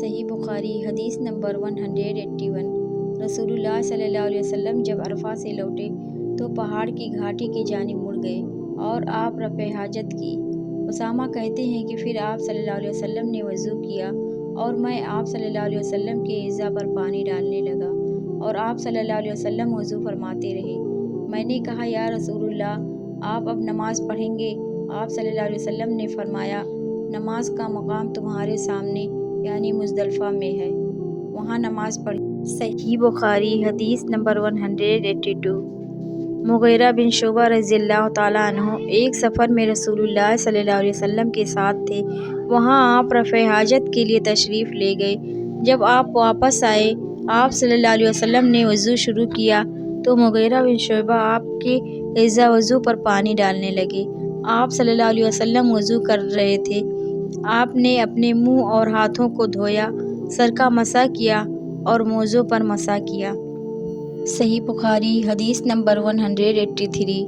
صحیح بخاری حدیث نمبر 181۔ رسولullah صلی اللہ علیہ وسلم جب عرفہ سے لوٹے تو پہاڑ کی گھاٹی کی جانب مڑ گئے اور آپ رفع حاجت کی۔ اسامہ کہتے ہیں کہ پھر آپ صلی اللہ علیہ وسلم نے وضو کیا اور میں آپ صلی اللہ علیہ وسلم کے اعضاء پر پانی ڈالنے لگا اور آپ صلی اللہ علیہ وسلم وضو فرماتے رہے۔ میں نے کہا یا رسول اللہ آپ اب نماز پڑھیں گے؟ آپ صلی اللہ علیہ وسلم نے فرمایا نماز کا مقام تمہارے سامنے یعنی مزدلفہ میں ہے، وہاں نماز پڑھیں۔ صحیح بخاری حدیث نمبر 182۔ مغیرہ بن شعبہ رضی اللہ تعالیٰ عنہ ایک سفر میں رسول اللہ صلی اللہ علیہ وسلم کے ساتھ تھے۔ وہاں آپ رفع حاجت کے لیے تشریف لے گئے۔ جب آپ واپس آئے آپ صلی اللہ علیہ وسلم نے وضو شروع کیا تو مغیرہ بن شعبہ آپ کے اعضاء وضو پر پانی ڈالنے لگے۔ آپ صلی اللہ علیہ وسلم وضو کر رہے تھے۔ آپ نے اپنے منہ اور ہاتھوں کو دھویا، سر کا مسح کیا اور موزوں پر مسح کیا۔ صحیح بخاری حدیث نمبر 183۔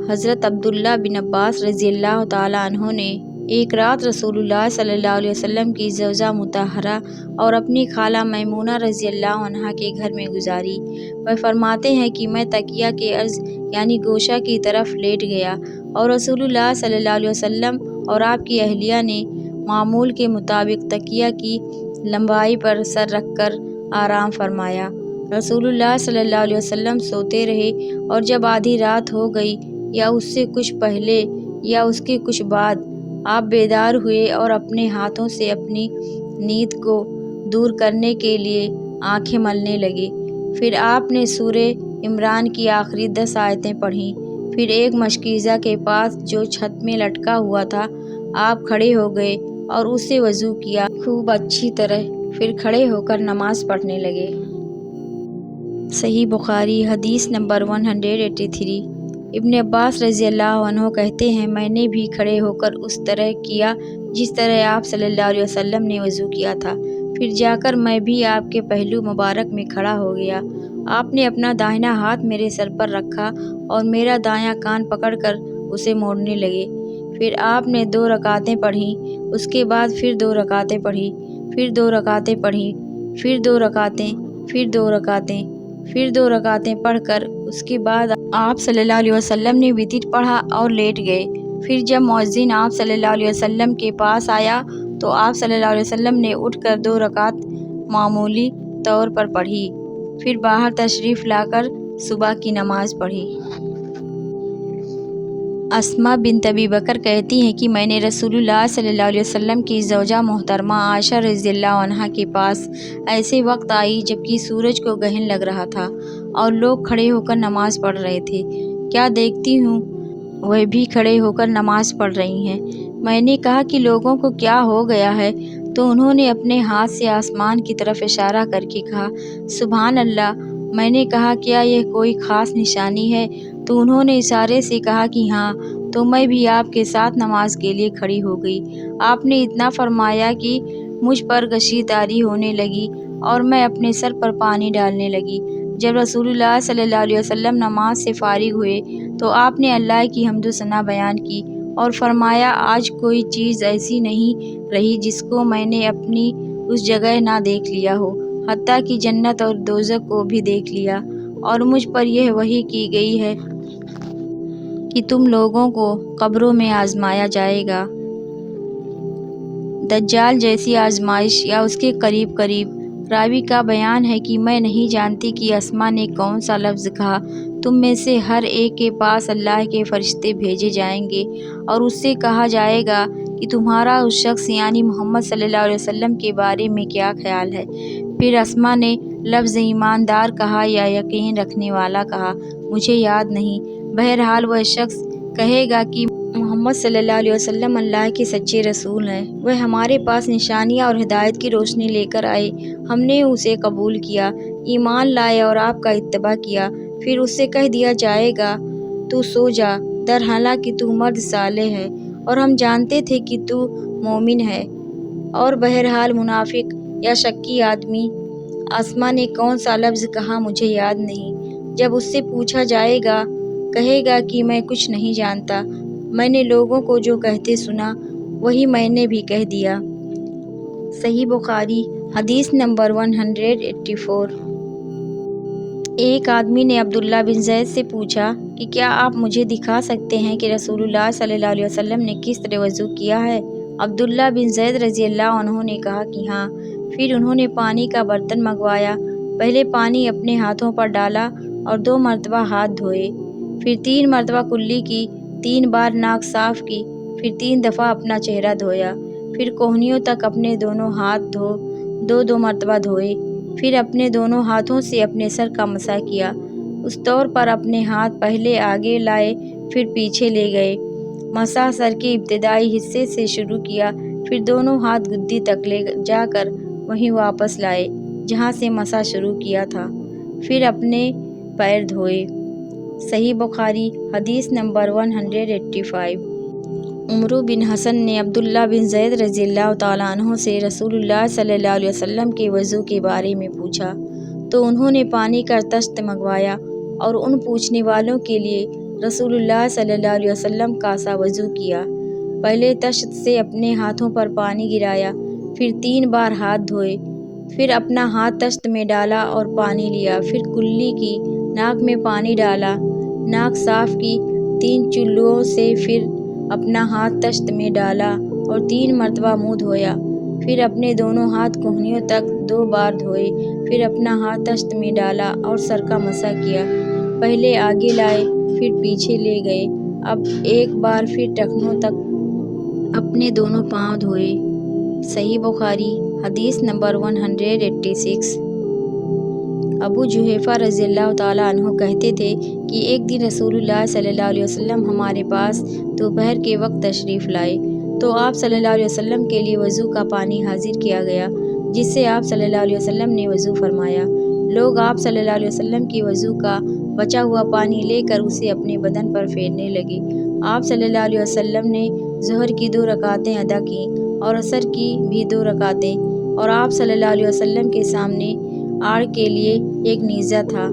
حضرت عبداللہ بن عباس رضی اللہ تعالیٰ عنہ نے ایک رات رسول اللہ صلی اللہ علیہ وسلم کی زوجہ مطہرہ اور اپنی خالہ میمونہ رضی اللہ عنہا کے گھر میں گزاری۔ وہ فرماتے ہیں کہ میں تکیہ کے عرض یعنی گوشہ کی طرف لیٹ گیا اور رسول اللہ صلی اللہ علیہ وسلم اور آپ کی اہلیہ نے معمول کے مطابق تکیہ کی لمبائی پر سر رکھ کر آرام فرمایا۔ رسول اللہ صلی اللہ علیہ وسلم سوتے رہے اور جب آدھی رات ہو گئی یا اس سے کچھ پہلے یا اس کے کچھ بعد آپ بیدار ہوئے اور اپنے ہاتھوں سے اپنی نیند کو دور کرنے کے لیے آنکھیں ملنے لگے۔ پھر آپ نے سورہ عمران کی آخری 10 آیتیں پڑھیں۔ پھر ایک مشکیزہ کے پاس جو چھت میں لٹکا ہوا تھا آپ کھڑے ہو گئے اور اس سے وضو کیا خوب اچھی طرح، پھر کھڑے ہو کر نماز پڑھنے لگے۔ صحیح بخاری حدیث نمبر 183۔ ابن عباس رضی اللہ عنہ کہتے ہیں میں نے بھی کھڑے ہو کر اس طرح کیا جس طرح آپ صلی اللہ علیہ وسلم نے وضو کیا تھا، پھر جا کر میں بھی آپ کے پہلو مبارک میں کھڑا ہو گیا۔ آپ نے اپنا داہنا ہاتھ میرے سر پر رکھا اور میرا دایاں کان پکڑ کر اسے موڑنے لگے۔ پھر آپ نے 2 رکعتیں پڑھیں، اس کے بعد پھر 2 رکعتیں پڑھیں، پھر 2 رکعتیں پڑھیں، پھر 2 رکعتیں، پھر 2 رکعتیں، پھر 2 رکعتیں پڑھ کر اس کے بعد آپ صلی اللہ علیہ وسلم نے وتر پڑھا اور لیٹ گئے۔ پھر جب مؤذن آپ صلی اللہ علیہ وسلم کے پاس آیا تو آپ صلی اللہ علیہ وسلم نے اٹھ کر 2 رکعت معمولی طور پر پڑھی، پھر باہر تشریف لا کر صبح کی نماز پڑھی۔ اسماء بنت ابی بکر کہتی ہیں کہ میں نے رسول اللہ صلی اللہ علیہ وسلم کی زوجہ محترمہ عائشہ رضی اللہ عنہا کے پاس ایسے وقت آئی جبکہ سورج کو گہن لگ رہا تھا اور لوگ کھڑے ہو کر نماز پڑھ رہے تھے۔ کیا دیکھتی ہوں وہ بھی کھڑے ہو کر نماز پڑھ رہی ہیں۔ میں نے کہا کہ لوگوں کو کیا ہو گیا ہے؟ تو انہوں نے اپنے ہاتھ سے آسمان کی طرف اشارہ کر کے کہا سبحان اللہ۔ میں نے کہا کیا یہ کوئی خاص نشانی ہے؟ تو انہوں نے اشارے سے کہا کہ ہاں، تو میں بھی آپ کے ساتھ نماز کے لیے کھڑی ہو گئی۔ آپ نے اتنا فرمایا کہ مجھ پر غشی طاری ہونے لگی اور میں اپنے سر پر پانی ڈالنے لگی۔ جب رسول اللہ صلی اللہ علیہ وسلم نماز سے فارغ ہوئے تو آپ نے اللہ کی حمد و ثنا بیان کی اور فرمایا آج کوئی چیز ایسی نہیں رہی جس کو میں نے اپنی اس جگہ نہ دیکھ لیا ہو، حتیٰ کہ جنت اور دوزخ کو بھی دیکھ لیا، اور مجھ پر یہ وحی کی گئی ہے کہ تم لوگوں کو قبروں میں آزمایا جائے گا، دجال جیسی آزمائش یا اس کے قریب قریب۔ راوی کا بیان ہے کہ میں نہیں جانتی کہ اسماء نے کون سا لفظ کہا۔ تم میں سے ہر ایک کے پاس اللہ کے فرشتے بھیجے جائیں گے اور اس سے کہا جائے گا کہ تمہارا اس شخص یعنی محمد صلی اللہ علیہ وسلم کے بارے میں کیا خیال ہے؟ پھر اسماء نے لفظ ایماندار کہا یا یقین رکھنے والا کہا، مجھے یاد نہیں۔ بہرحال وہ شخص کہے گا کہ محمد صلی اللہ علیہ وسلم اللہ کے سچے رسول ہیں، وہ ہمارے پاس نشانیاں اور ہدایت کی روشنی لے کر آئے، ہم نے اسے قبول کیا، ایمان لائے اور آپ کا اتباع کیا۔ پھر اس سے کہہ دیا جائے گا تو سو جا، درحالانکہ تو مرد صالح ہے اور ہم جانتے تھے کہ تو مومن ہے، اور بہرحال منافق یا شکی آدمی۔ اسماء نے کون سا لفظ کہا مجھے یاد نہیں۔ جب اس سے پوچھا جائے گا کہے گا کہ میں کچھ نہیں جانتا، میں نے لوگوں کو جو کہتے سنا وہی میں نے بھی کہہ دیا۔ صحیح بخاری حدیث نمبر 184۔ ایک آدمی نے عبداللہ بن زید سے پوچھا کہ کیا آپ مجھے دکھا سکتے ہیں کہ رسول اللہ صلی اللہ علیہ وسلم نے کس طرح وضو کیا ہے؟ عبداللہ بن زید رضی اللہ عنہ نے کہا کہ ہاں۔ پھر انہوں نے پانی کا برتن منگوایا، پہلے پانی اپنے ہاتھوں پر ڈالا اور 2 مرتبہ ہاتھ دھوئے، پھر 3 مرتبہ کلی کی، 3 بار ناک صاف کی، پھر 3 دفعہ اپنا چہرہ دھویا، پھر کوہنیوں تک اپنے دونوں ہاتھ دو مرتبہ دھوئے، پھر اپنے دونوں ہاتھوں سے اپنے سر کا مسح کیا، اس طور پر اپنے ہاتھ پہلے آگے لائے پھر پیچھے لے گئے، مسح سر کے ابتدائی حصے سے شروع کیا، پھر دونوں ہاتھ گدی تک لے جا کر وہیں واپس لائے جہاں سے مسح شروع کیا تھا، پھر اپنے پیر دھوئے۔ صحیح بخاری حدیث نمبر 185۔ عمرو بن حسن نے عبداللہ بن زید رضی اللہ تعالیٰ عنہ سے رسول اللہ صلی اللہ علیہ وسلم کے وضو کے بارے میں پوچھا تو انہوں نے پانی کا طشت منگوایا اور ان پوچھنے والوں کے لیے رسول اللہ صلی اللہ علیہ وسلم کا سا وضو کیا۔ پہلے طشت سے اپنے ہاتھوں پر پانی گرایا، پھر 3 بار ہاتھ دھوئے، پھر اپنا ہاتھ طشت میں ڈالا اور پانی لیا، پھر کلی کی، ناک میں پانی ڈالا، ناک صاف کی 3 چلوؤں سے، پھر اپنا ہاتھ طشت میں ڈالا اور 3 مرتبہ منہ دھویا، پھر اپنے دونوں ہاتھ کوہنیوں تک 2 بار دھوئے، پھر اپنا ہاتھ طشت میں ڈالا اور سر کا مسح کیا، پہلے آگے لائے پھر پیچھے لے گئے، اب ایک بار پھر ٹخنوں تک اپنے دونوں پاؤں دھوئے۔ صحیح بخاری حدیث نمبر 186۔ ابو جحیفہ رضی اللہ تعالیٰ عنہ کہتے تھے کہ ایک دن رسول اللہ صلی اللہ علیہ وسلم ہمارے پاس دوپہر کے وقت تشریف لائے تو آپ صلی اللہ علیہ وسلم کے لیے وضو کا پانی حاضر کیا گیا، جس سے آپ صلی اللہ علیہ وسلم نے وضو فرمایا۔ لوگ آپ صلی اللہ علیہ وسلم کی وضو کا بچا ہوا پانی لے کر اسے اپنے بدن پر پھیرنے لگے۔ آپ صلی اللہ علیہ وسلم نے ظہر کی 2 رکعتیں ادا کیں اور عصر کی بھی 2 رکعتیں، اور آپ صلی اللہ علیہ وسلم کے سامنے آڑ کے لیے ایک نیزہ تھا۔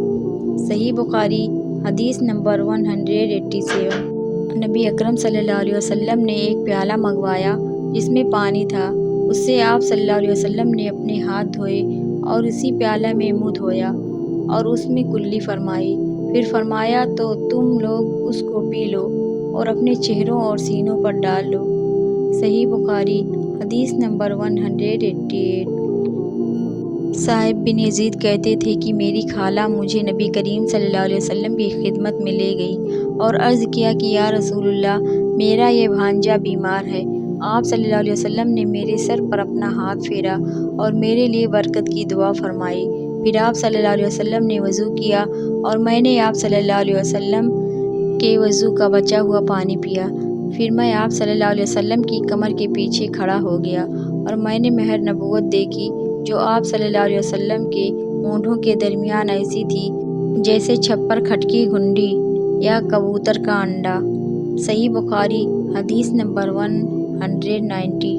صحیح بخاری حدیث نمبر 187۔ نبی اکرم صلی اللہ علیہ وسلم نے ایک پیالہ منگوایا جس میں پانی تھا، اس سے آپ صلی اللہ علیہ وسلم نے اپنے ہاتھ دھوئے اور اسی پیالہ میں منہ دھویا اور اس میں کلی فرمائی، پھر فرمایا تو تم لوگ اس کو پی لو اور اپنے چہروں اور سینوں پر ڈال لو۔ صحیح بخاری حدیث نمبر 188۔ صاحب بن یزید کہتے تھے کہ میری خالہ مجھے نبی کریم صلی اللہ علیہ وسلم کی خدمت میں لے گئی اور عرض کیا کہ یا رسول اللہ، میرا یہ بھانجا بیمار ہے۔ آپ صلی اللہ علیہ وسلم نے میرے سر پر اپنا ہاتھ پھیرا اور میرے لیے برکت کی دعا فرمائی، پھر آپ صلی اللہ علیہ وسلم نے وضو کیا اور میں نے آپ صلی اللہ علیہ وسلم کے وضو کا بچا ہوا پانی پیا، پھر میں آپ صلی اللہ علیہ وسلم کی کمر کے پیچھے کھڑا ہو گیا اور میں نے مہر نبوت دیکھی جو آپ صلی اللہ علیہ وسلم کے ہونٹوں کے درمیان ایسی تھی جیسے چھپر کھٹ کی گھنڈی یا کبوتر کا انڈا۔ صحیح بخاری حدیث نمبر 190۔